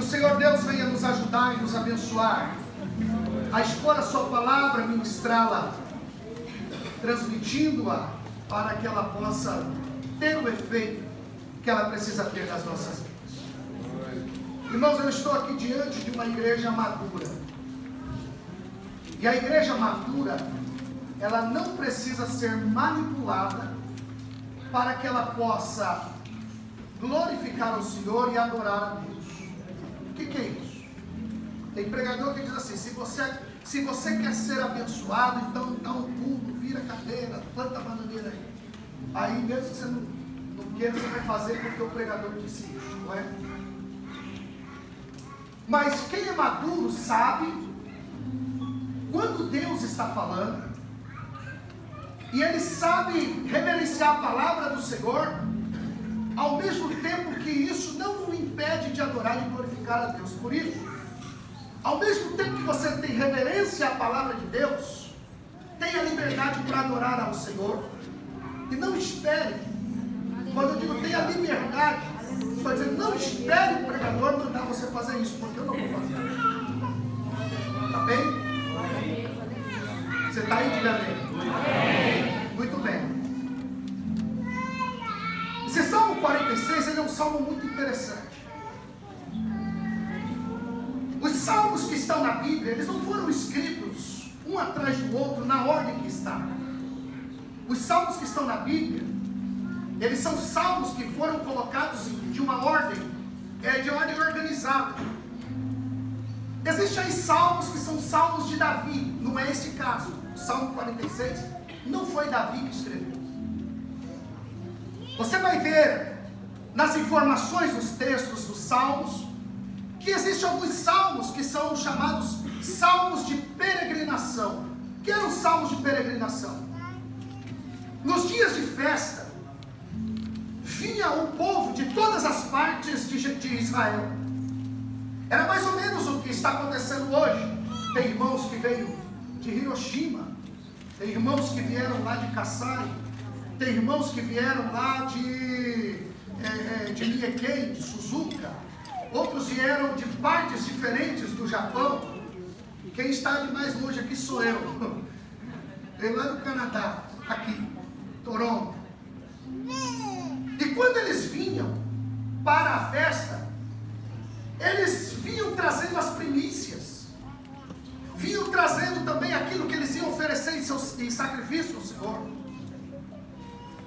o Senhor Deus venha nos ajudar e nos abençoar a expor a sua palavra, ministrá-la, transmitindo-a para que ela possa ter o efeito que ela precisa ter nas nossas vidas. Irmãos, eu estou aqui diante de uma igreja madura. E a igreja madura, ela não precisa ser manipulada para que ela possa glorificar o Senhor e adorar a Deus. O que é isso? Tem pregador que diz assim: se você quer ser abençoado, então dá um pulo, vira a cadeira, planta a bananeira aí. Aí mesmo que você não queira, você vai fazer porque o pregador disse isso, não é? Mas quem é maduro sabe quando Deus está falando, e ele sabe reverenciar a palavra do Senhor, ao mesmo tempo que isso não o impede de adorar e glorificar a Deus. Por isso, ao mesmo tempo que você tem reverência à palavra de Deus, tenha liberdade para adorar ao Senhor, e não espere. Quando eu digo tenha liberdade, estou dizendo, não espere o pregador mandar você fazer isso, porque eu não vou fazer. Está bem? Você está aí, diga amém. Muito bem. Esse Salmo 46, ele é um salmo muito interessante. Os salmos que estão na Bíblia, eles não foram escritos um atrás do outro na ordem que está. Os salmos que estão na Bíblia, eles são salmos que foram colocados de uma ordem, de ordem organizada. Existem aí salmos que são salmos de Davi, não é esse caso. O Salmo 46 não foi Davi que escreveu. Você vai ver nas informações dos textos dos salmos que existem alguns salmos que são chamados salmos de peregrinação. O que eram os salmos de peregrinação? Nos dias de festa, vinha o povo de todas as partes de Israel. Era mais ou menos o que está acontecendo hoje. Tem irmãos que veio de Hiroshima, tem irmãos que vieram lá de Kasai, tem irmãos que vieram lá de Miyake, de Suzuka, outros vieram de partes diferentes do Japão. Quem está de mais longe aqui sou eu. Eu lá do Canadá, aqui, Toronto. E quando eles vinham para a festa, eles vinham trazendo as primícias, vinham trazendo também aquilo que eles iam oferecer em sacrifício ao Senhor.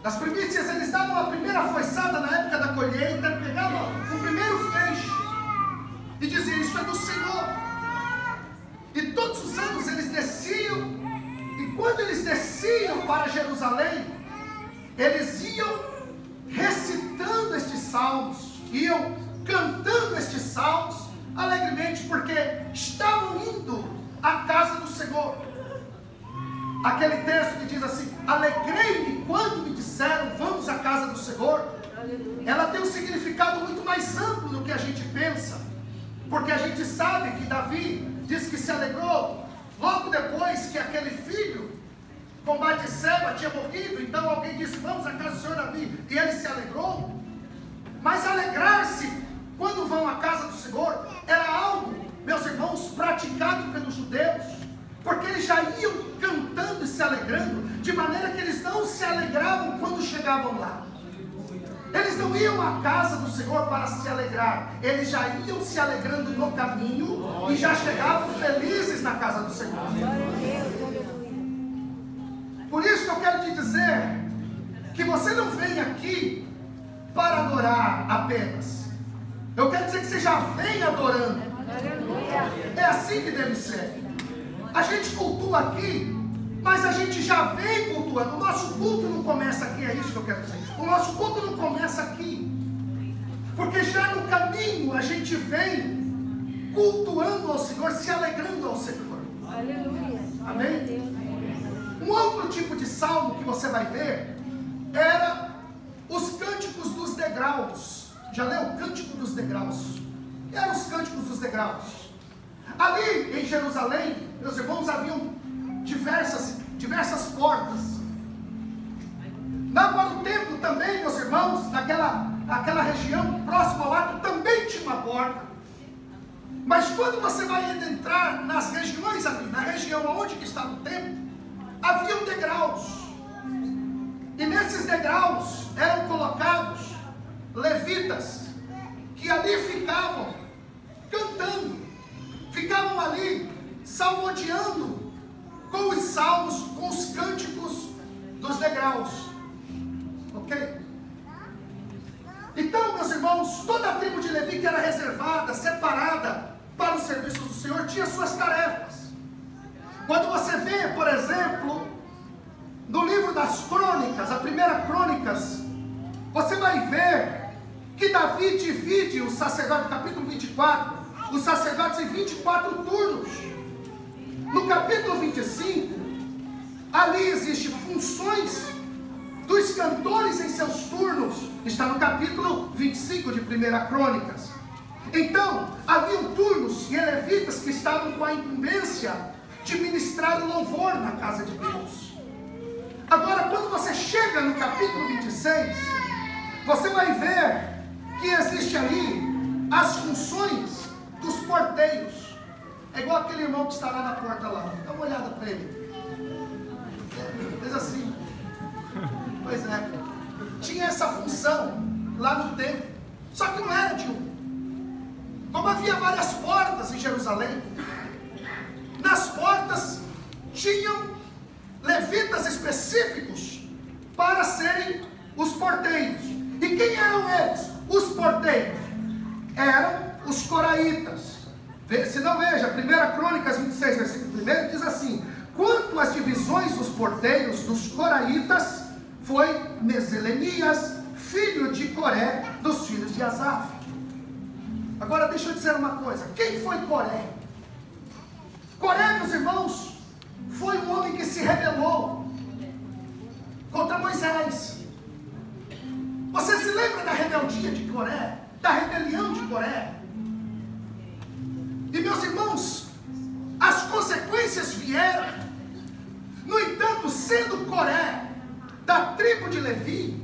Nas primícias eles davam a primeira foiçada na época da colheita, pegavam o primeiro feixe e diziam: isso é do Senhor. E todos os anos eles desciam, e quando eles desciam para Jerusalém, eles iam recitando estes salmos, iam cantando estes salmos alegremente, porque estavam indo à casa do Senhor. Aquele texto que diz assim: alegrei-me quando me disseram vamos à casa do Senhor. Ela tem um significado muito mais amplo do que a gente pensa, porque a gente sabe que Davi diz que se alegrou logo depois que aquele filho com Batseba tinha morrido. Então alguém disse: vamos à casa do Senhor Davi, e ele se alegrou. Mas alegrar-se quando vão à casa do Senhor era algo, meus irmãos, praticado pelos judeus, porque eles já iam cantando e se alegrando, de maneira que eles não se alegravam quando chegavam lá. Eles não iam à casa do Senhor para se alegrar, eles já iam se alegrando no caminho e já chegavam felizes na casa do Senhor. Por isso que eu quero te dizer que você não vem aqui para adorar apenas. Eu quero dizer que você já vem adorando. É assim que deve ser. A gente cultua aqui, mas a gente já vem cultuando. O nosso culto não começa aqui, é isso que eu quero dizer. O nosso culto não começa aqui, porque já no caminho a gente vem cultuando ao Senhor, se alegrando ao Senhor. Aleluia. Amém? Um outro tipo de salmo que você vai ver era os cânticos dos degraus. Já leu o Cântico dos Degraus? Que eram os cânticos dos degraus? Ali em Jerusalém, meus irmãos, haviam diversas portas. Para o templo também, meus irmãos, naquela região próxima ao ato, também tinha uma porta. Mas quando você vai entrar nas regiões ali, na região onde que estava o templo, haviam degraus. E nesses degraus eram colocados levitas, que ali ficavam cantando, ficavam ali salmodiando com os salmos, com os cânticos dos degraus. Ok? Então, meus irmãos, toda a tribo de Levi que era reservada, separada para o serviço do Senhor, tinha suas tarefas. Quando você vê, por exemplo, no livro das crônicas, a primeira crônicas, você vai ver que Davi divide o sacerdote, capítulo 24, os sacerdotes em 24 turnos. No capítulo 25, ali existem funções dos cantores em seus turnos, está no capítulo 25 de 1 Crônicas. Então, haviam turnos e levitas que estavam com a incumbência de ministrar o louvor na casa de Deus. Agora, quando você chega no capítulo 26, você vai ver que existe ali as funções dos porteiros. É igual aquele irmão que está lá na porta lá. Dá uma olhada para ele. Fez assim. Pois é. Tinha essa função lá no templo. Só que não era de um. Como havia várias portas em Jerusalém, nas portas tinham levitas específicos para serem os porteiros. E quem eram eles? Os porteiros eram os coraitas. Se não, veja, 1 Crônicas 26, versículo 1, diz assim: quanto às divisões dos porteiros dos coraitas, foi Meselemias, filho de Coré, dos filhos de Asaf. Agora deixa eu dizer uma coisa, quem foi Coré? Coré, meus irmãos, foi um homem que se rebelou contra Moisés. Você se lembra da rebeldia de Coré? Da rebelião de Coré? E meus irmãos, as consequências vieram. No entanto, sendo Coré da tribo de Levi,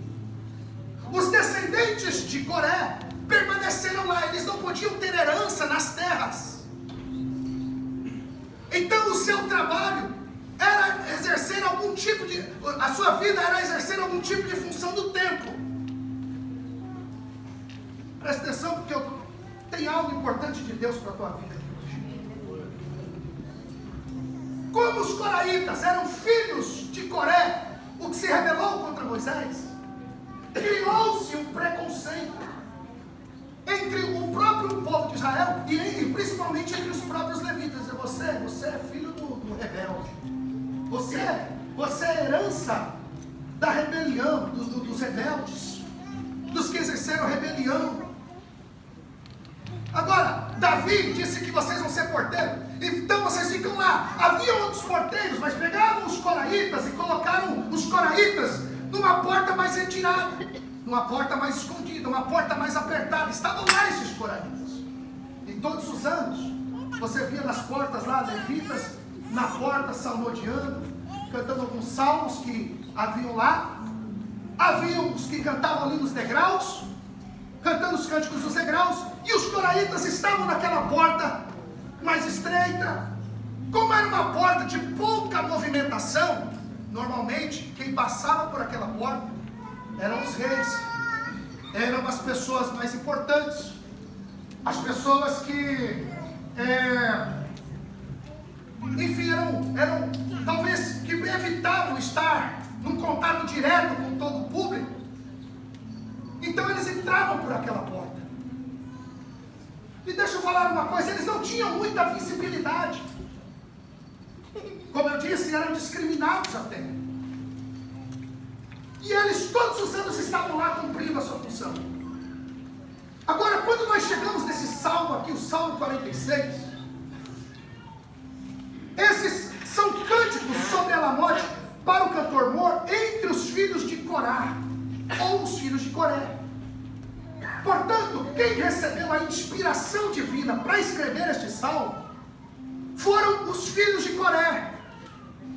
os descendentes de Coré permaneceram lá. Eles não podiam ter herança nas terras. Então o seu trabalho era exercer algum tipo de... a sua vida era exercer algum tipo de função do templo. Presta atenção, porque tem algo importante de Deus para a tua vida aqui hoje. Como os coraitas eram filhos de Coré, o que se rebelou contra Moisés, criou-se um preconceito entre o próprio povo de Israel e principalmente entre os próprios levitas. Você é filho do rebelde. Você é herança da rebelião, dos rebeldes, dos que exerceram rebelião. Agora, Davi disse que vocês vão ser porteiros, então vocês ficam lá. Havia outros porteiros, mas pegaram os coraitas e colocaram os coraitas numa porta mais retirada, numa porta mais escondida, uma porta mais apertada. Estavam lá esses coraitas. E todos os anos, você via nas portas lá, levitas, na porta salmodiando, cantando alguns salmos que haviam lá. Haviam os que cantavam ali nos degraus, cantando os cânticos dos degraus, e os coraitas estavam naquela porta mais estreita. Como era uma porta de pouca movimentação, normalmente quem passava por aquela porta eram os reis, eram as pessoas mais importantes, as pessoas que enfim, eram talvez que evitavam estar num contato direto com todo o público. Então eles entravam por aquela porta. E deixa eu falar uma coisa, eles não tinham muita visibilidade. Como eu disse, eram discriminados até. E eles todos os anos estavam lá cumprindo a sua função. Agora, quando nós chegamos nesse salmo aqui, o Salmo 46, esses são cânticos sobre Elamote para o cantor Mor entre os filhos de Corá, ou os filhos de Coré. Portanto, quem recebeu a inspiração divina para escrever este salmo foram os filhos de Coré,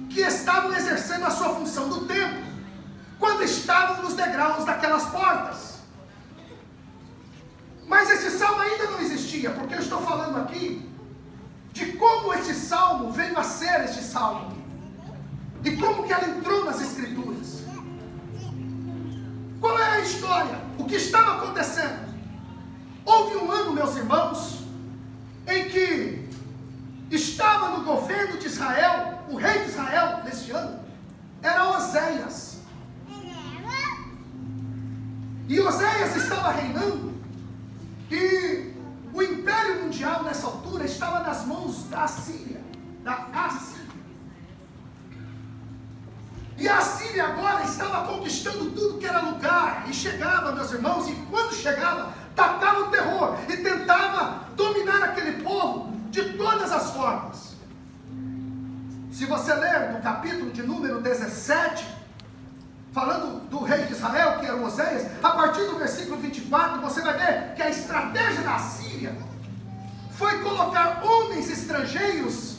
que estavam exercendo a sua função do templo, quando estavam nos degraus daquelas portas. Mas esse salmo ainda não existia. dia, porque eu estou falando aqui de como este salmo veio a ser este salmo. E como que ela entrou nas Escrituras. Qual é a história? O que estava acontecendo? Houve um ano, meus irmãos, em que estava no governo de Israel, o rei de Israel, neste ano, era Oséias. E Oséias estava reinando, e o império mundial nessa altura estava nas mãos da Assíria, E a Assíria agora estava conquistando tudo que era lugar, e chegava, meus irmãos, e quando chegava, tacava o terror, e tentava dominar aquele povo de todas as formas. Se você ler no capítulo de número 17, falando do rei de Israel, que era Oséias, a partir do versículo 24, você vai ver que a estratégia da Assíria foi colocar homens estrangeiros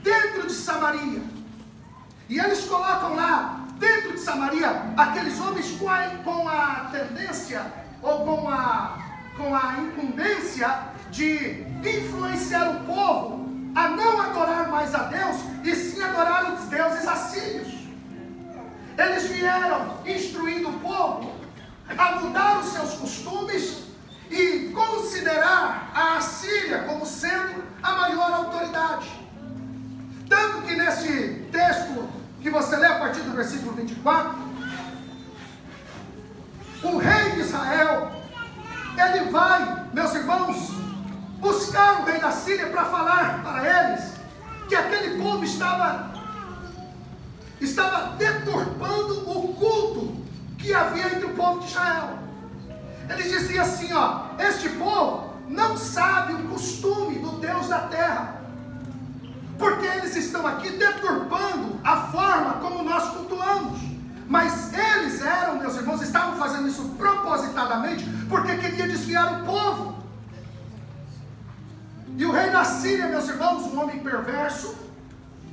dentro de Samaria. E eles colocam lá, dentro de Samaria, aqueles homens com a tendência, ou com a incumbência de influenciar o povo a não adorar mais a Deus, e sim adorar os deuses assírios. Eles vieram instruindo o povo a mudar os seus costumes e considerar a Assíria como sendo a maior autoridade. Tanto que nesse texto que você lê a partir do versículo 24, o rei de Israel, ele vai, meus irmãos, buscar o rei da Síria para falar para eles que aquele povo estava deturpando o culto que havia entre o povo de Israel. Ele dizia assim, este povo não sabe o costume do Deus da terra, porque eles estão aqui deturpando a forma como nós cultuamos. Mas eles meus irmãos, estavam fazendo isso propositadamente, porque queria desviar o povo. E o rei da Síria, meus irmãos, um homem perverso,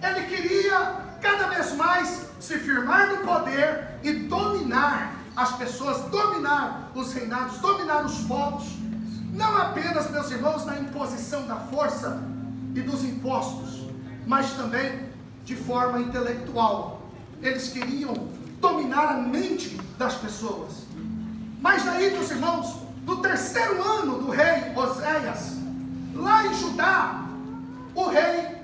ele queria cada vez mais se firmar no poder e dominar as pessoas, dominar os reinados, dominar os povos, não apenas, meus irmãos, na imposição da força e dos impostos, mas também de forma intelectual. Eles queriam dominar a mente das pessoas. Mas daí, meus irmãos, no terceiro ano do rei Oséias, lá em Judá, o rei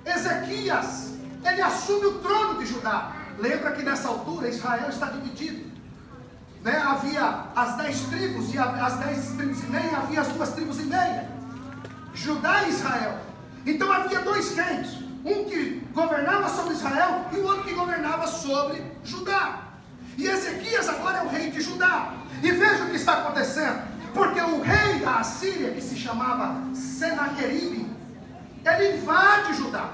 Ezequias, ele assume o trono de Judá. Lembra que nessa altura Israel está dividido, né? Havia as 10 tribos, e as 10 tribos e meia, havia as 2 tribos e meia, Judá e Israel. Então havia 2 reis, um que governava sobre Israel e o outro que governava sobre Judá. E Ezequias agora é o rei de Judá. E veja o que está acontecendo, porque o rei da Assíria, que se chamava Senaqueribe, ele invade Judá.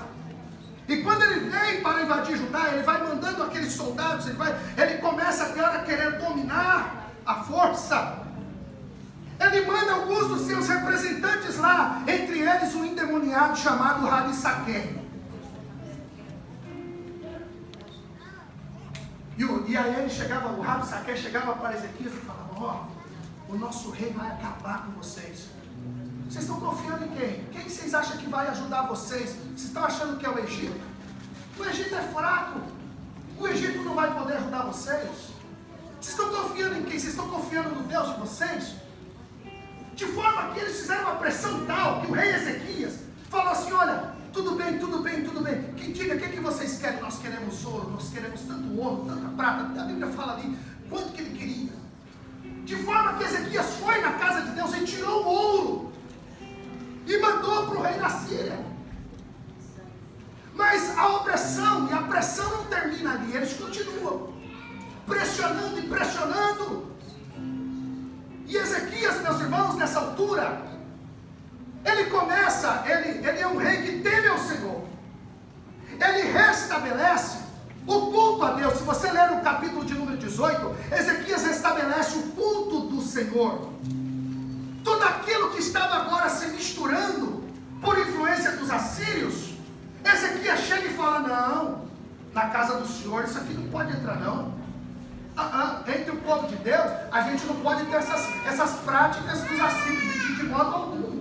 E quando ele vem para invadir Judá, ele vai mandando aqueles soldados, ele começa agora a querer dominar a força. Ele manda alguns dos seus representantes lá, entre eles um endemoniado chamado Rabissaque. E aí o Rabissaque chegava para Ezequias e falava: o nosso rei vai acabar com vocês. Vocês estão confiando em quem? Quem vocês acham que vai ajudar vocês? Vocês estão achando que é o Egito? O Egito é fraco. O Egito não vai poder ajudar vocês. Vocês estão confiando em quem? Vocês estão confiando no Deus de vocês? De forma que eles fizeram uma pressão tal, que o rei Ezequias falou assim: olha, tudo bem, tudo bem, tudo bem. Quem diga, o que vocês querem? Nós queremos ouro, nós queremos tanto ouro, tanta prata. A Bíblia fala ali quanto que ele queria. De forma que Ezequias foi na casa de Deus e tirou o ouro e mandou para o rei da Síria. Mas a opressão e a pressão não termina ali. Eles continuam pressionando e pressionando. E Ezequias, meus irmãos, nessa altura, ele é um rei que teme ao Senhor. Ele restabelece o culto a Deus. Se você ler no capítulo de número 18, Ezequias restabelece o culto do Senhor. Tudo aquilo que estava agora se misturando por influência dos assírios, Ezequias chega e fala: não, na casa do Senhor isso aqui não pode entrar não. Entre o povo de Deus, a gente não pode ter essas práticas dos assírios de modo algum.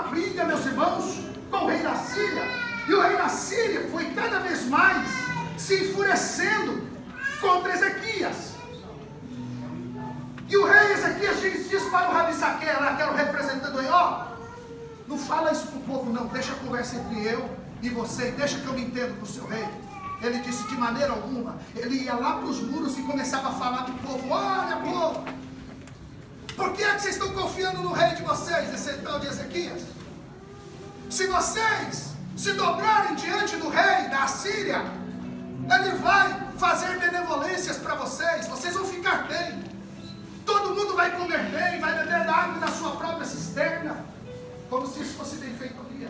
briga, meus irmãos, com o rei da Síria. E o rei da Síria foi cada vez mais se enfurecendo contra Ezequias. E o rei Ezequias diz para o Rabissaque, lá que era o representante do rei: ó, não fala isso para o povo não, deixa a conversa entre eu e você, deixa que eu me entendo com o seu rei. Ele disse: de maneira alguma. Ele ia lá para os muros e começava a falar para o povo: olha, povo, por que é que vocês estão confiando no rei de vocês, esse tal de Ezequias? Se vocês se dobrarem diante do rei da Síria, ele vai fazer benevolências para vocês, vocês vão ficar bem, todo mundo vai comer bem, vai beber da água da sua própria cisterna, como se isso fosse bem feito ali,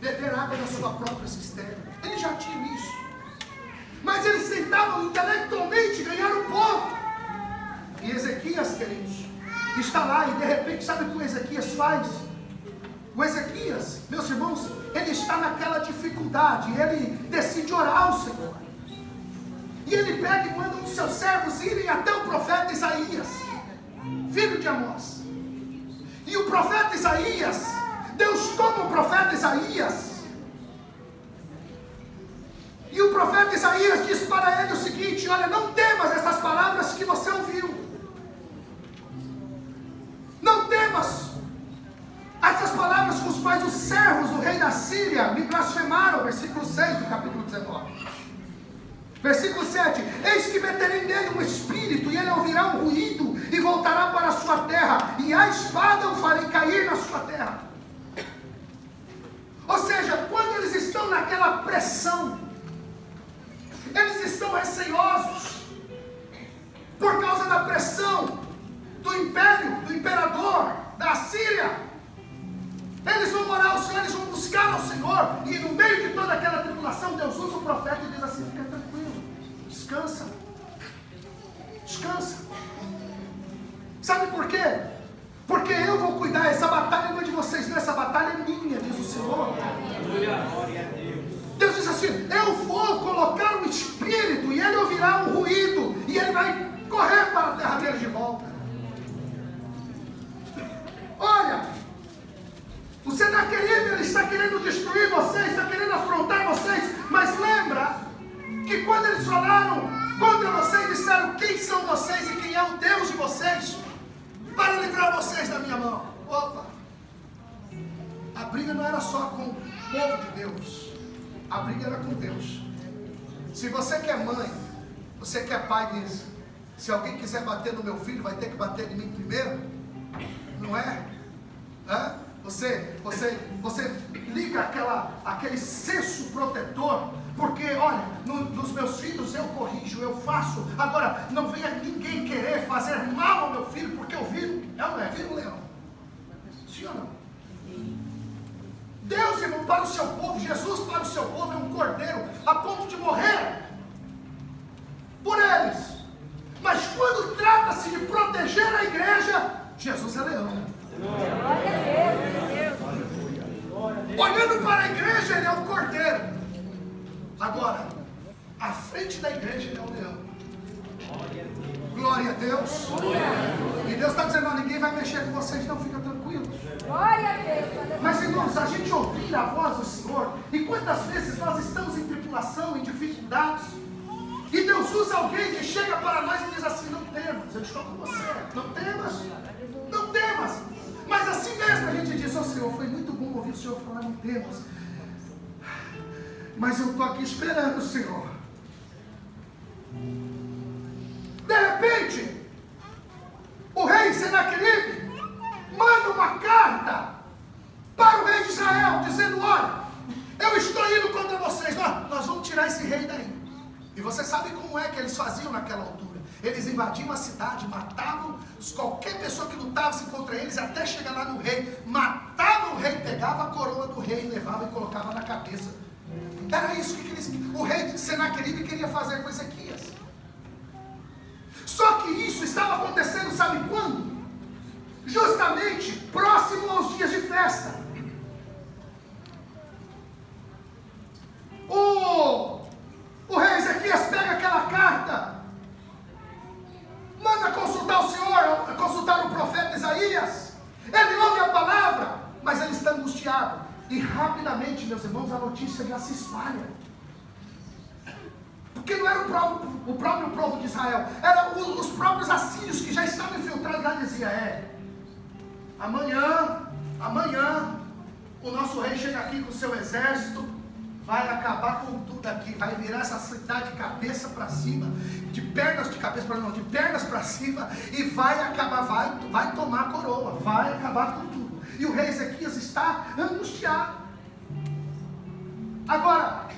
beber água da sua própria cisterna. Ele já tinha isso, mas eles tentavam intelectualmente ganhar o povo. E Ezequias, queridos, está lá, e de repente, sabe o que o Ezequias faz? O Ezequias, meus irmãos, ele está naquela dificuldade, ele decide orar ao Senhor. E ele pega e manda um dos seus servos irem até o profeta Isaías, filho de Amós. E o profeta Isaías, Deus toma o profeta Isaías, e o profeta Isaías diz para ele o seguinte: olha, não temas essas palavras que você ouviu, não temas essas palavras com as quais os servos do rei da Síria me blasfemaram. Versículo 6 do capítulo 19. Versículo 7: eis que meterei nele um espírito, e ele ouvirá um ruído, e voltará para a sua terra, e a espada o farei cair na sua terra. Ou seja, quando eles estão naquela pressão, eles estão receosos, por causa da pressão do império, do imperador da Síria. Eles vão orar ao Senhor, eles vão buscar ao Senhor, e no meio de toda aquela tribulação, Deus usa o profeta e diz assim: fica tranquilo, descansa, descansa. Sabe por quê? Porque eu vou cuidar, essa batalha não é de vocês, não, essa batalha é minha, diz o Senhor. Deus diz assim: eu vou colocar um espírito, e ele ouvirá um ruído, e ele vai correr para a terra dele de volta. Olha, o Senaqueribe, ele está querendo destruir vocês, está querendo afrontar vocês, mas lembra que quando eles falaram contra vocês, disseram: quem são vocês e quem é o Deus de vocês para livrar vocês da minha mão? Opa! A briga não era só com o povo de Deus, a briga era com Deus. Se você que é mãe, você que é pai, diz: se alguém quiser bater no meu filho, vai ter que bater em mim primeiro, não é? Você liga aquele senso protetor, porque olha, nos meus filhos eu corrijo, eu faço. Agora, não venha ninguém querer fazer mal ao meu filho, porque eu viro, viro um leão. Sim ou não? Deus, irmão, para o seu povo, Jesus para o seu povo é um cordeiro, a ponto de morrer por eles. Mas quando trata-se de proteger a igreja, Jesus é leão. Olhando para a igreja, ele é um cordeiro. Agora, à frente da igreja, ele é um leão. Glória a Deus. E Deus está dizendo: ninguém vai mexer com vocês, não, fica tranquilos. Mas, irmãos, a gente ouvir a voz do Senhor, e quantas vezes nós estamos em tribulação, em dificuldades, e Deus usa alguém que chega para nós e diz assim: não temas, eu estou com você, não temas, não temas. Mas assim mesmo a gente diz: ó Senhor, foi muito bom ouvir o Senhor falar, não temas, mas eu estou aqui esperando o Senhor. De repente, o rei Senaqueribe manda uma carta para o rei de Israel, dizendo: olha, eu estou indo contra vocês, nós vamos tirar esse rei daí. E você sabe como é que eles faziam naquela altura? Eles invadiam a cidade, matavam qualquer pessoa que lutasse contra eles, até chegar lá no rei, matavam o rei, pegava a coroa do rei, levava e colocava na cabeça. Era isso que o rei Senaqueribe queria fazer com Ezequias. Só que isso estava acontecendo, sabe quando? Justamente próximo aos dias de festa. O rei Ezequias pega aquela carta, manda consultar o Senhor, consultar o profeta Isaías. Ele ouve a palavra, Mas ele está angustiado. E rapidamente, meus irmãos, a notícia já se espalha. Porque não era o próprio povo de Israel, eram os próprios assírios que já estavam infiltrados lá, diziam: amanhã, o nosso rei chega aqui com o seu exército, vai acabar com tudo aqui, vai virar essa cidade de cabeça para cima, de pernas para cima, e vai acabar, vai tomar a coroa, vai acabar com tudo. E o rei Ezequias está angustiado. Agora,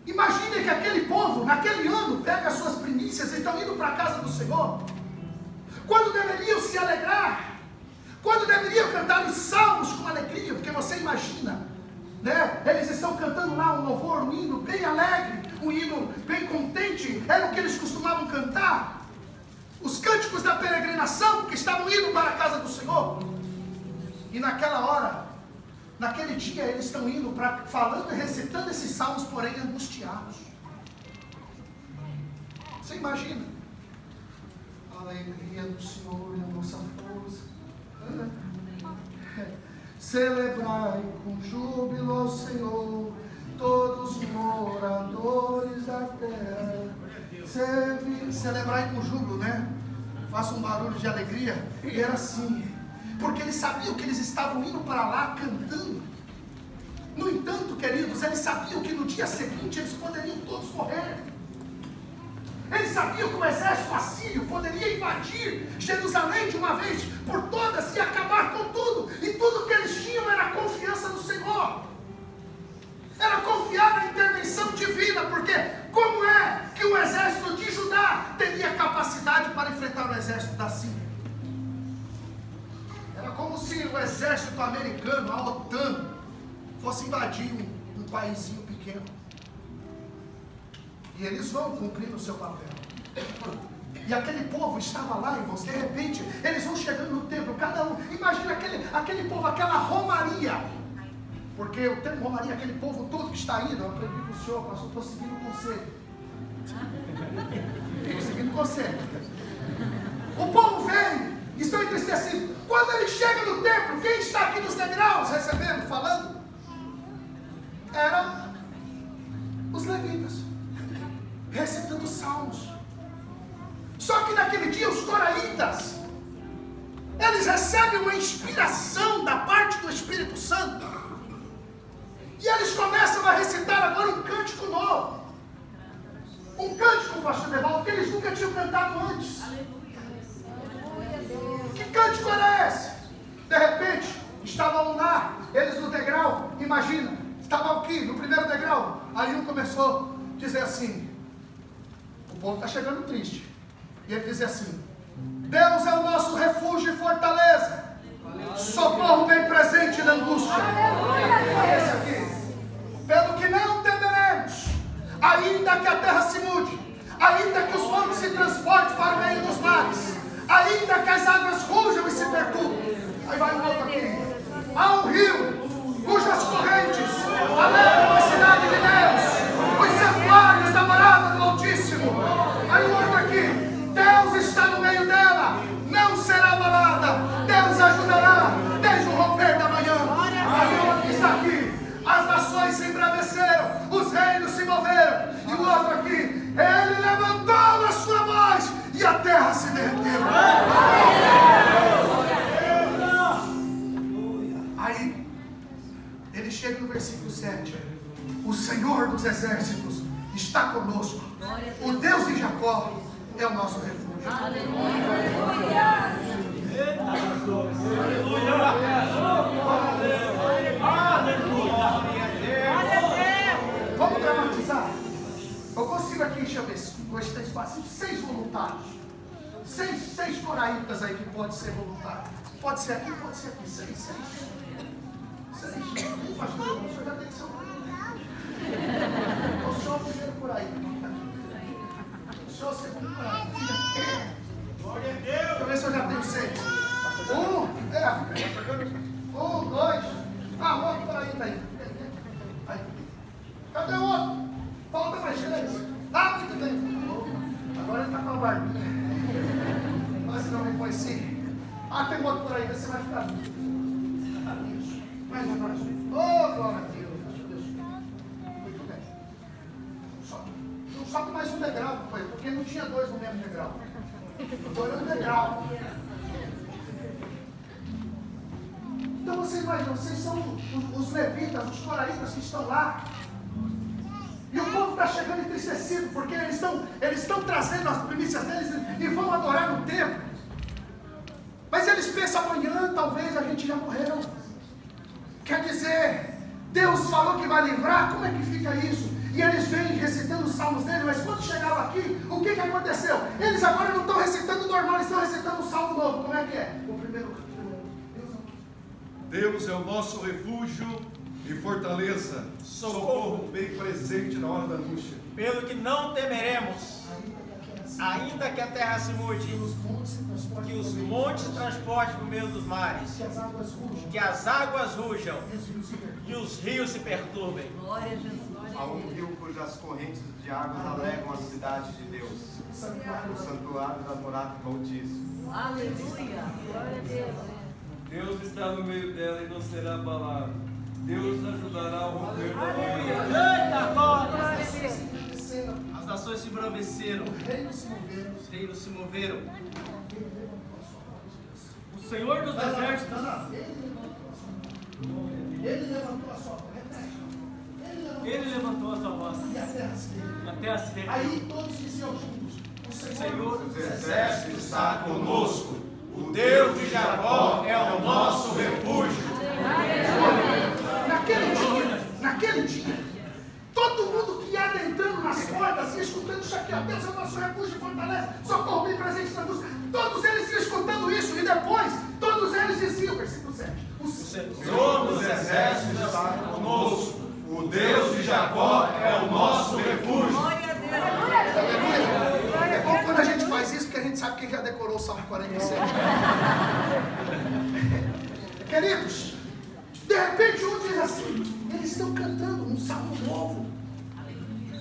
imagine que aquele povo, naquele ano, pega as suas primícias e estão indo para a casa do Senhor, quando deveriam se alegrar, quando deveriam cantar os salmos com alegria, porque você imagina, né? Eles estão cantando lá um louvor, um hino bem alegre, um hino bem contente, era o que eles costumavam cantar, os cânticos da peregrinação, porque estavam indo para a casa do Senhor. E naquela hora, naquele dia, eles estão indo falando e recitando esses salmos, porém angustiados. Você imagina? A alegria do Senhor é a nossa força. Celebrai com júbilo ao Senhor, todos os moradores da terra. Celebrai com júbilo, né? Faça um barulho de alegria. E era assim, porque eles sabiam que eles estavam indo para lá cantando. No entanto, queridos, eles sabiam que no dia seguinte eles poderiam todos morrer. Eles sabiam que o exército assírio poderia invadir Jerusalém de uma vez por todas e acabar com tudo. E tudo que eles tinham era a confiança no Senhor. Era confiar na intervenção divina, porque como é que o exército de Judá teria capacidade para enfrentar o exército da Síria? Era como se o exército americano, a OTAN, fosse invadir um paísinho pequeno. E eles vão cumprir o seu papel. E aquele povo estava lá, irmãos, de repente, eles vão chegando no templo, cada um, imagina aquele povo, aquela romaria. Porque o termo romaria, aquele povo todo que está indo, eu aprendi com o senhor, pastor, estou seguindo o conselho. Estou seguindo o conselho. O povo vem, estão entristecidos. Quando ele chega no templo, quem está aqui nos degraus, recebendo, falando? Eram os levitas, recitando salmos. Só que naquele dia os coraitas, eles recebem uma inspiração da parte do Espírito Santo, e eles começam a recitar agora um cântico novo, um cântico, pastor Devaldo, que eles nunca tinham cantado antes. Que cântico era esse? De repente, estavam lá, eles no degrau, imagina, estavam aqui no primeiro degrau, aí um começou a dizer assim, o povo está chegando triste, e ele dizia assim: Deus é o nosso refúgio e fortaleza, socorro bem presente na angústia. Esse aqui. Pelo que não temeremos, ainda que a terra se mude, ainda que os montes se transportem para o meio dos mares, ainda que as águas rujam e se perturbem. Aí vai um outro aqui. Há um rio cujas correntes alegram a cidade de Deus, os santuários da morada do Altíssimo. Aí um outro aqui. Deus está no meio dela, não será abalada, Deus ajudará desde o romper da manhã. Aí o outro que está aqui, as nações se embraveceram, os reinos se moveram. E o outro aqui, ele levantou a sua voz e a terra se derreteu. Aí ele chega no versículo 7, o Senhor dos exércitos está conosco, o Deus de Jacó é o nosso refúgio. Aleluia! Vamos dramatizar. Eu consigo aqui encher dois, três, quatro, 6 voluntários. 6 coraitas aí que pode ser voluntário. Pode ser aqui, pode ser aqui. 6. Pastor, o senhor já tem que ser voluntário. O senhor é o primeiro coraíta. O senhor é o segundo coraíta. Deixa eu ver se eu já tenho 6. 1, 2. Outro coraíta aí. Cadê o outro? Falta mais 3. Muito bem. Agora ele está com a barbinha. Mas não reconheci. Tem outro por aí, você vai ficar. pastor é um legal. Então vocês são os levitas, os coraritas que estão lá. E o povo está chegando entristecido, porque eles estão trazendo as primícias deles e vão adorar no templo. Mas eles pensam, amanhã talvez a gente já morreu. Quer dizer, Deus falou que vai livrar, como é que fica isso? E eles vêm recitando os salmos dele, mas quando chegaram aqui, o que aconteceu? Eles agora não estão recitando normal, eles estão recitando um salmo novo. Como é que é? O primeiro. Deus é o nosso refúgio e fortaleza, socorro bem presente na hora da angústia. Pelo que não temeremos, ainda que a terra se mude, que os montes se transportem por meio dos mares, que as águas rujam e os rios se perturbem. Glória a Jesus. Há um rio cujas correntes de águas alegam a cidade de Deus, o santuário da morada do Altíssimo. Aleluia. Glória a Deus. Deus está no meio dela e não será abalado. Deus ajudará ao romper da manhã. Eita, glória! As nações se embraveceram, os reinos se moveram. O Senhor dos exércitos. Ele levantou a sua voz. Ele levantou a sua voz. E a terra se derreteu. E a terra se derreteu. Aí todos diziam juntos: o Senhor dos exércitos está conosco. O Deus de Jacó é o nosso refúgio. Naquele dia, todo mundo que ia adentrando nas portas ia escutando isso aqui: Deus é o nosso refúgio e fortaleza, socorro bem presente na luz. Todos eles iam escutando isso, e depois todos eles diziam, versículo 7: o Senhor dos exércitos está conosco. O Deus de Jacó é o nosso refúgio. Glória a Deus. É bom quando a gente faz isso, porque a gente sabe quem já decorou o Salmo 47. Queridos, de repente um diz assim: eles estão cantando um salmo novo.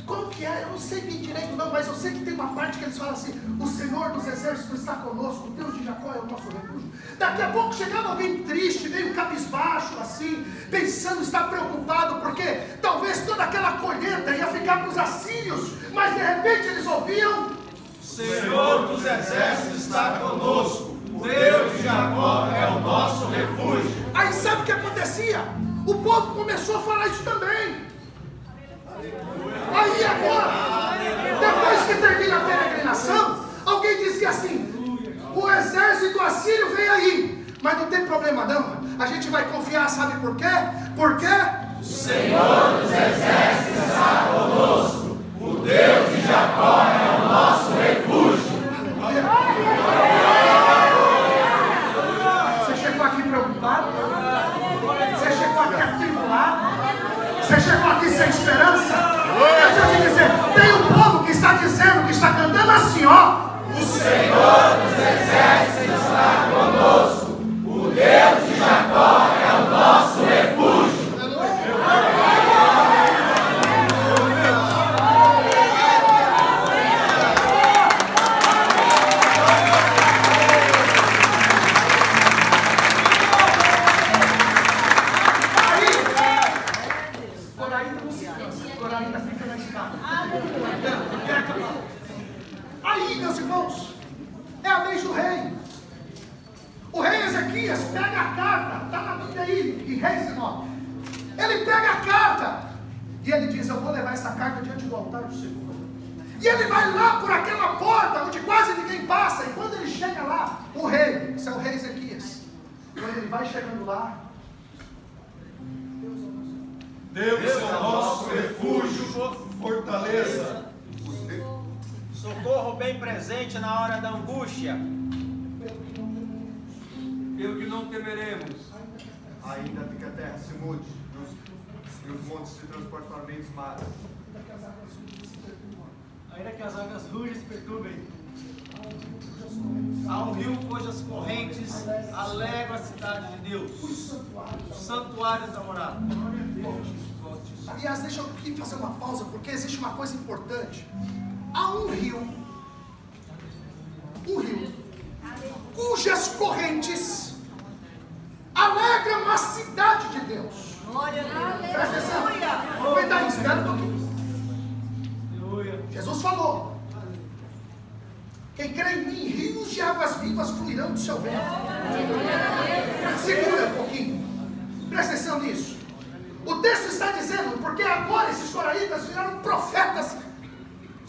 Como que é? Eu não sei bem direito não, mas eu sei que tem uma parte que eles falam assim: o Senhor dos exércitos está conosco, o Deus de Jacó é o nosso refúgio. Daqui a pouco chegava alguém triste, meio cabisbaixo assim, pensando, está preocupado, porque talvez toda aquela colheita ia ficar para os assírios, mas de repente eles ouviam: o Senhor dos exércitos está conosco, o Deus de Jacó é o nosso refúgio. Aí sabe o que acontecia? O povo começou a falar isso também. Aí agora, depois que termina a peregrinação, alguém dizia assim: o exército assírio vem aí, mas não tem problema não, a gente vai confiar, sabe por quê? Porque o Senhor dos exércitos está conosco, o Deus de Jacó é o nosso refúgio. Você chegou aqui preocupado? Você chegou aqui atribulado? Você chegou aqui sem esperança? Deixa eu te dizer, tem um povo que está dizendo, que está cantando assim, ó: o Senhor dos exércitos está conosco, o Deus de Jacó é o nosso refúgio. Aí, meus irmãos, é a vez do rei. O rei Ezequias pega a carta, está na Bíblia aí, em Reis 19. Ele pega a carta e ele diz: eu vou levar essa carta diante do altar do Senhor. E ele vai lá por aquela porta onde quase ninguém passa. E quando ele chega lá, o rei, esse é o rei Ezequias, quando ele vai chegando lá, Deus é o nosso refúgio, fortaleza, Socorro bem presente na hora da angústia. Pelo que não temeremos, Ainda que a terra se mude e os montes se transportem para meio dos mares. Ainda que as águas rujas se perturbem. Há um rio cujas correntes alegam a cidade de Deus, o santuário da morada. aliás, deixa eu aqui fazer uma pausa, porque existe uma coisa importante. Há um rio cujas correntes alegram a cidade de Deus. Glória a Deus. Presta atenção. Aproveitar isso, espera um pouquinho. Jesus falou Quem crê em mim, rios de águas vivas fluirão do seu ventre. Segura um pouquinho. Presta atenção nisso. O texto está dizendo, porque agora esses coraitas viraram profetas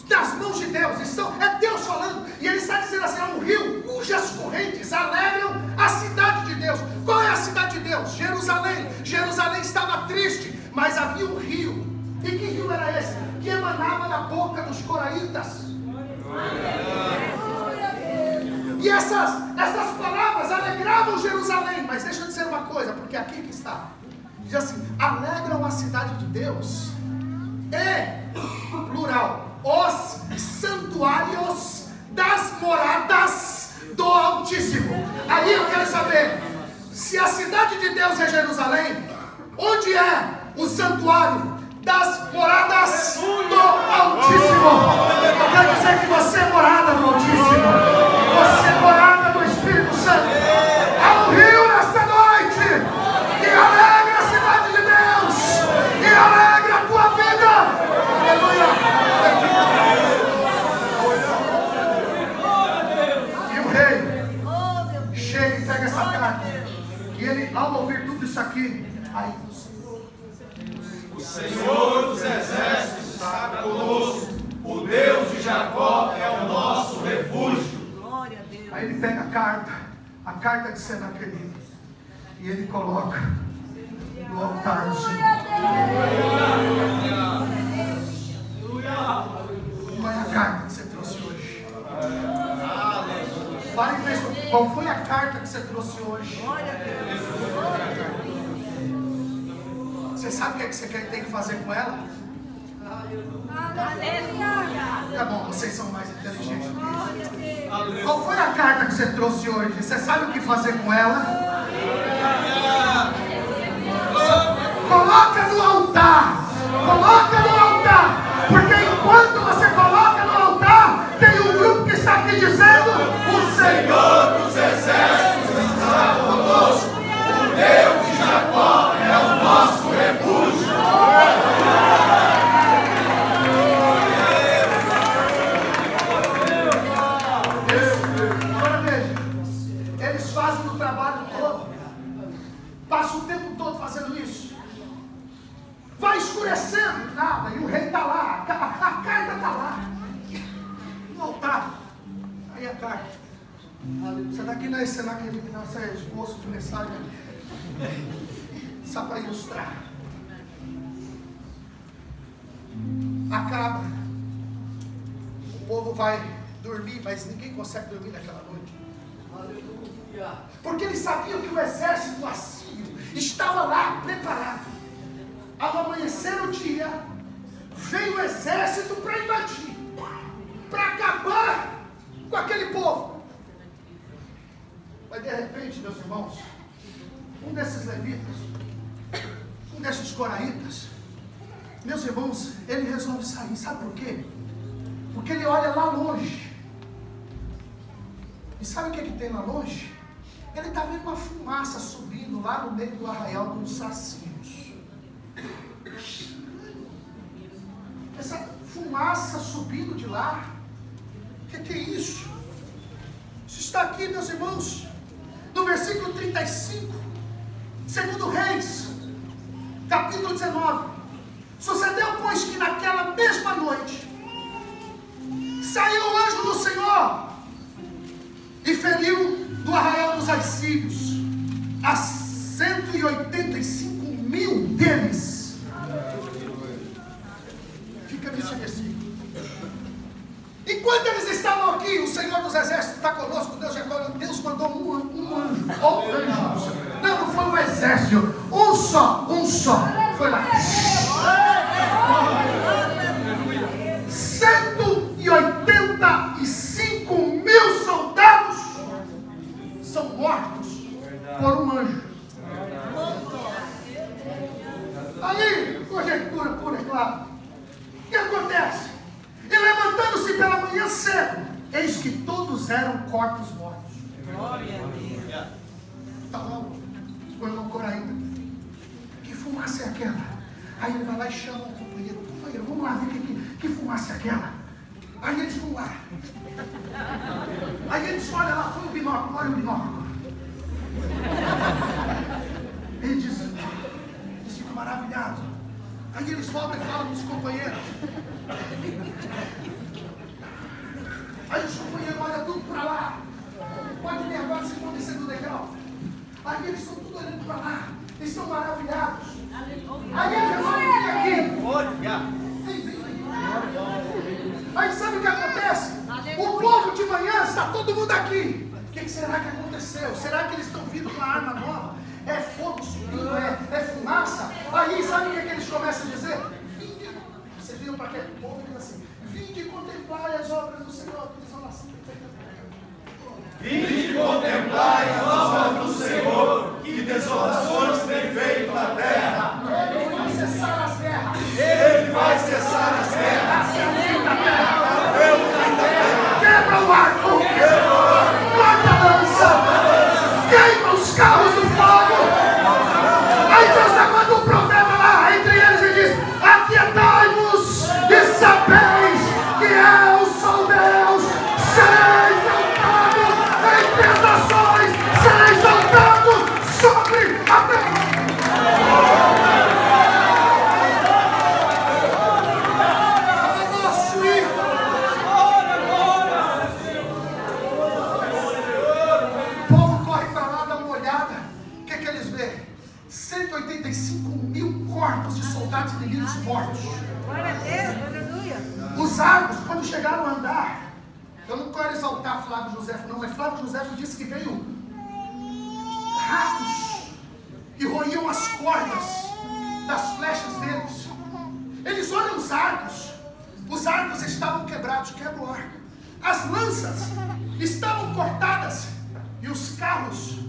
das mãos de Deus. É Deus falando. E ele está dizendo assim, um rio cujas correntes alegram a cidade de Deus. Qual é a cidade de Deus? Jerusalém. Jerusalém estava triste, mas havia um rio. E que rio era esse? Que emanava da boca dos coraitas. E essas palavras alegravam Jerusalém. Mas deixa eu dizer uma coisa, porque aqui que está. Diz assim, alegram a cidade de Deus. Plural, os santuários das moradas do Altíssimo. Aí eu quero saber, se a cidade de Deus é Jerusalém, onde é o santuário das moradas do Altíssimo? Eu quero dizer que você é morada do Altíssimo. Você é morada do Espírito Santo. Há um rio nesta noite que alegra a cidade de Deus e alegra a tua vida. Aleluia. E o rei chega e pega essa carta. E ele, ao ouvir tudo isso aqui, aí o Senhor dos exércitos está conosco, o Deus de Jacó é o nosso refúgio. Aí ele pega a carta de Senaqueribe, e ele coloca no altar do Senhor. Qual é a carta que você trouxe hoje? Pare e pense, qual foi a carta que você trouxe hoje? Você sabe o que é que você tem que fazer com ela? Tá bom, vocês são mais inteligentes do que isso. Qual foi a carta que você trouxe hoje? Você sabe o que fazer com ela? Coloca no altar. Coloca no altar. Porque enquanto você coloca no altar, tem um grupo que está aqui dizendo: o Senhor dos exércitos está conosco. O Deus de Jacó é o nosso refúgio. Passa o tempo todo fazendo isso. Vai escurecendo, nada. E o rei está lá. A carta está lá. No altar. Aí a carta. Isso daqui não é Senaqueribe, não. Isso é esboço de mensagem. Só para ilustrar. Acaba. O povo vai dormir, mas ninguém consegue dormir naquela noite. Porque eles sabiam que o exército assírio estava lá preparado. Ao amanhecer o dia, veio o exército para invadir, para acabar com aquele povo. Mas de repente, meus irmãos, um desses levitas, um desses coraitas, meus irmãos, ele resolve sair. Sabe por quê? Porque ele olha lá longe. E sabe o que tem lá longe? Ele está vendo uma fumaça subindo lá no meio do arraial dos sacios. Essa fumaça subindo de lá. O que é isso? Isso está aqui, meus irmãos, no versículo 35, 2 Reis, capítulo 19. Sucedeu, pois, que naquela mesma noite saiu o anjo do Senhor e feriu do arraial dos assírios a 185 mil deles. Fica nesse versículo. Enquanto eles estavam aqui, o Senhor dos exércitos está conosco. Deus mandou um anjo. Não foi um exército. Um só. Foi lá. 185 mil soldados são mortos por um anjo. Aí, conjectura pura, é claro. O que acontece? E levantando-se pela manhã cedo, eis que todos eram corpos mortos. Glória a Deus. Está lá o irmão Coraína. Que fumaça é aquela? Aí ele vai lá e chama o companheiro. Companheiro, vamos lá ver que fumaça é aquela. Aí eles vão lá. Aí eles olham lá, põe o binóculo, olha o binóculo. Eles ficam maravilhados. Aí eles voltam e falam dos companheiros. Aí os companheiros olham tudo para lá. Pode ver agora se vão descer do degrau. Aí eles estão tudo olhando para lá. Eles estão maravilhados. Aí eles olham aqui. Aí sabe o que acontece? O povo de manhã está todo mundo aqui. O que será que aconteceu? Será que eles estão vindo com a arma nova? É fogo subindo, é fumaça. Aí sabe o que eles começam a dizer? Vocês viram para aquele povo e diz assim: vinde contemplar as obras do Senhor, que desolação perfeita. Vinde contemplar as obras do Senhor, que desolações tem feito na terra. Ele vai cessar as guerras. Ele vai cessar as guerras. Quebra o arco. Corta a lança. Queima os carros do fogo. Aí Deus está mandando um profeta lá entre eles e diz: aquietai-vos e sabeis que eu sou Deus. Serei exaltado entre as nações. Serei exaltado sobre a terra. O povo corre para lá, dá uma olhada. O que eles veem? 185 mil corpos de soldados inimigos mortos. Glória a Deus, aleluia. Os arcos, quando chegaram a andar, eu não quero exaltar Flávio José, não, mas Flávio José disse que veio ratos e roíam as cordas das flechas deles. Eles olham os arcos estavam quebrados, quebra o arco. As lanças estavam cortadas e os carros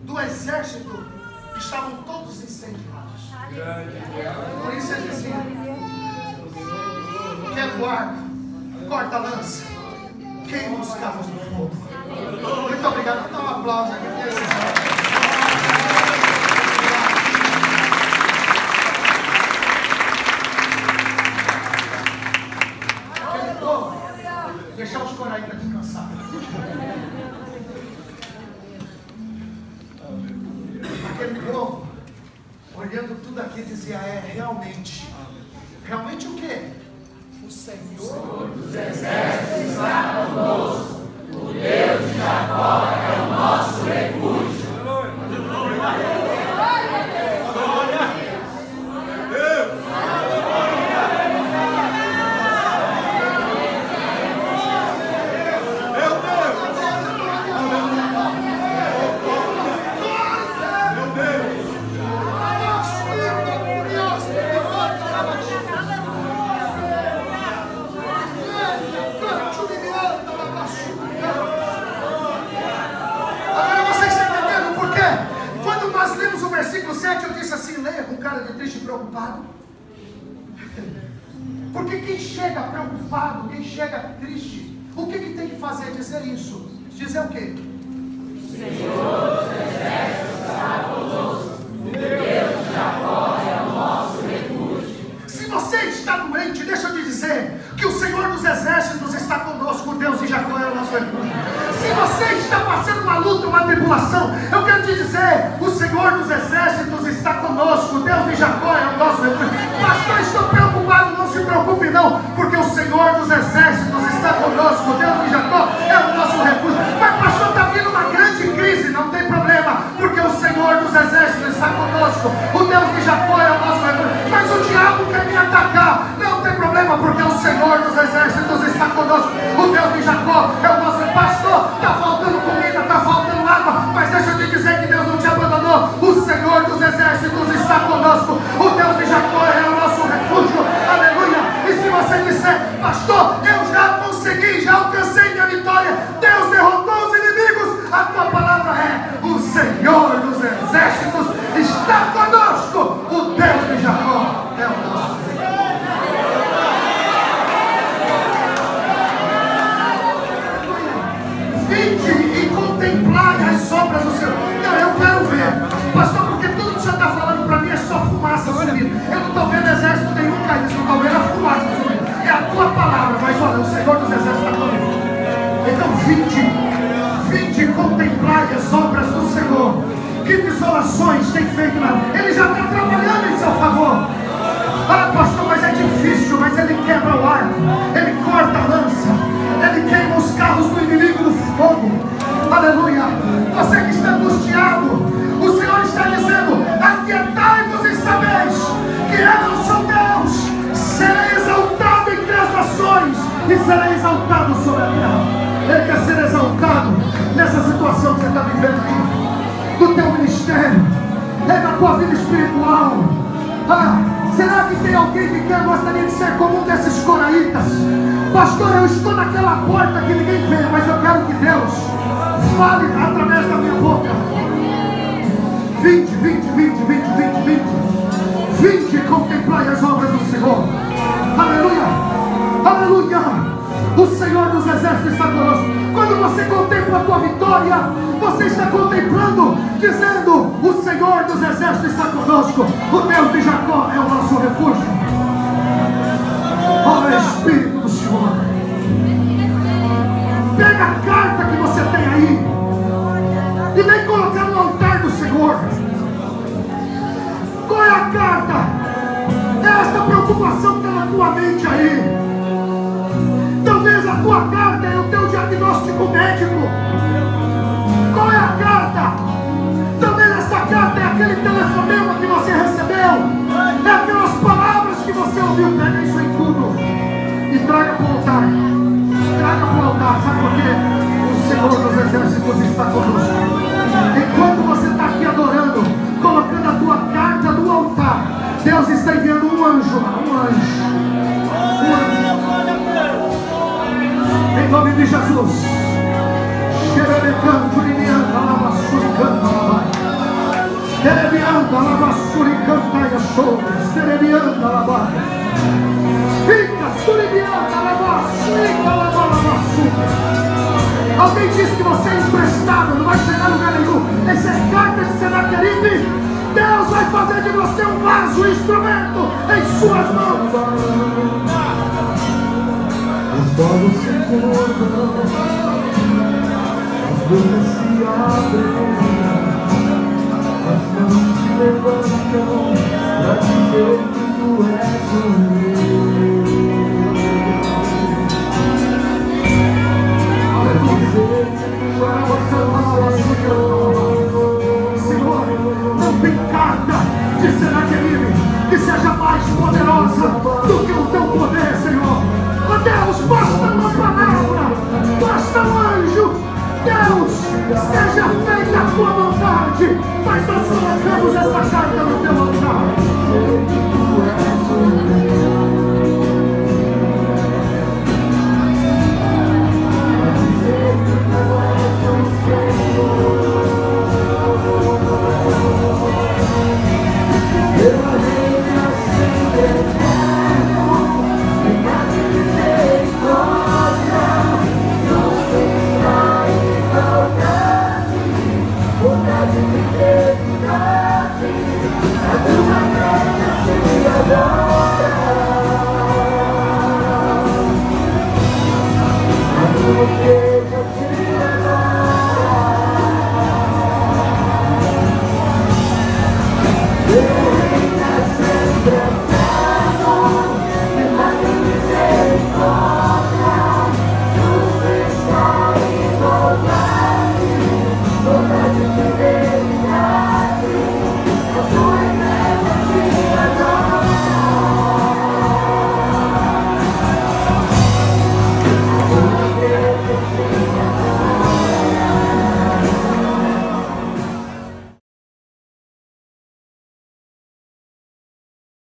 do exército estavam todos incendiados. Por isso ele dizia: quebra o arco, corta a lança, queima os carros no fogo. Muito obrigado. Dá um aplauso aqui. Aquele povo, deixar os corais para descansar. Aquele povo, olhando tudo aqui, dizia: realmente o quê? O Senhor dos exércitos está conosco. O Deus de Jacó é o nosso refúgio. Versículo 7 eu disse assim: leia com cara de triste e preocupado. Porque quem chega preocupado, quem chega triste, o que tem que fazer? Dizer isso. Dizer o quê? Senhor dos exércitos está conosco. O Deus de Jacó é o nosso refúgio. Se você está doente, deixa eu te dizer que o Senhor dos exércitos está conosco. O Deus de Jacó é o nosso refúgio. Se você está passando uma luta, uma tribulação, eu quero te dizer: o Senhor dos exércitos está conosco. O Deus de Jacó é o nosso refúgio. Pastor, estou preocupado. Não se preocupe não, porque o Senhor dos exércitos está conosco. O Deus de Jacó é o nosso refúgio. Mas pastor, está vindo uma grande crise. Não tem problema, porque o Senhor dos exércitos está conosco. O Deus de Jacó é o nosso refúgio. Mas o diabo quer me atacar. Não tem problema, porque o Senhor dos exércitos está conosco. O Deus de Jacó é o nosso refúgio. Pastor, está faltando comida, está faltando água, mas deixa eu te dizer que Deus não te abandonou. O Senhor dos exércitos está conosco. O Deus de Jacó é o nosso refúgio. Aleluia. E se você disser: pastor, eu já consegui, já alcancei minha vitória, Deus derrotou os inimigos, a tua palavra é: o Senhor dos exércitos está conosco. O Deus de Jacó é o nosso refúgio. E contemplar as obras do Senhor. Não, eu quero ver, pastor, porque tudo que o senhor está falando para mim é só fumaça subindo. Eu não estou vendo exército nenhum cair, eu estou vendo a fumaça subindo. É a tua palavra, mas olha, o Senhor dos feito nada. Ele já está trabalhando em seu favor. Ah, pastor, mas é difícil. Mas ele quebra o arco, ele corta a lança, ele queima os carros do inimigo do fogo. Aleluia. Você que está angustiado, o Senhor está dizendo: aquietai-vos e sabeis que eu sou Deus. Serei exaltado entre as nações e serei exaltado sobre a terra. Ele quer ser exaltado nessa situação que você está vivendo aí, do teu ministério, na tua vida espiritual. Será que tem alguém que gostaria de ser como um desses coraitas? Pastor, eu estou naquela porta que ninguém vê, mas eu quero que Deus fale através da minha boca. 20 contemplai as obras do Senhor. Aleluia, aleluia. O Senhor dos exércitos está conosco. Quando você contempla a tua vitória, você está contemplando, dizendo: o Senhor dos exércitos está conosco. O Deus de Jacó é o nosso refúgio. Ó Espírito do Senhor, pega a carta que você tem aí e vem colocar no altar do Senhor. Qual é a carta? É esta preocupação que está na tua mente aí. Talvez a tua carta é o teu diagnóstico médico. Qual é a carta? Talvez essa carta é aquele telefonema que você recebeu, é aquelas palavras que você ouviu. Pega isso em tudo e traga para o altar. Traga para o altar. Sabe por quê? O Senhor dos exércitos está conosco. Enquanto você está aqui adorando, colocando a tua carta no altar, Deus está enviando um anjo lá, um anjo. Em nome de Jesus. Xerebecanto, limianda, lavasuricanta, lavai. Terebianda, lavasuricanta, iaçouras. Terebianda, lavai. Fica, suribianda, lavasuricanta, lavasuca. Alguém disse que você é emprestado, não vai chegar a lugar nenhum. Essa é carta de Senaqueribe. Deus vai fazer de você um vaso, um instrumento em suas mãos. Os povos se curvam, as bocas se abrem, as mãos se levantam para dizer que tu és o meu. Para dizer que tu és o meu. Senhor, não tem carta de Senaqueribe que seja mais poderosa do que o teu poder, Senhor. Oh Deus, basta uma palavra, basta um anjo. Deus, seja feita a tua vontade, mas nós colocamos essa carta no teu altar. Yeah.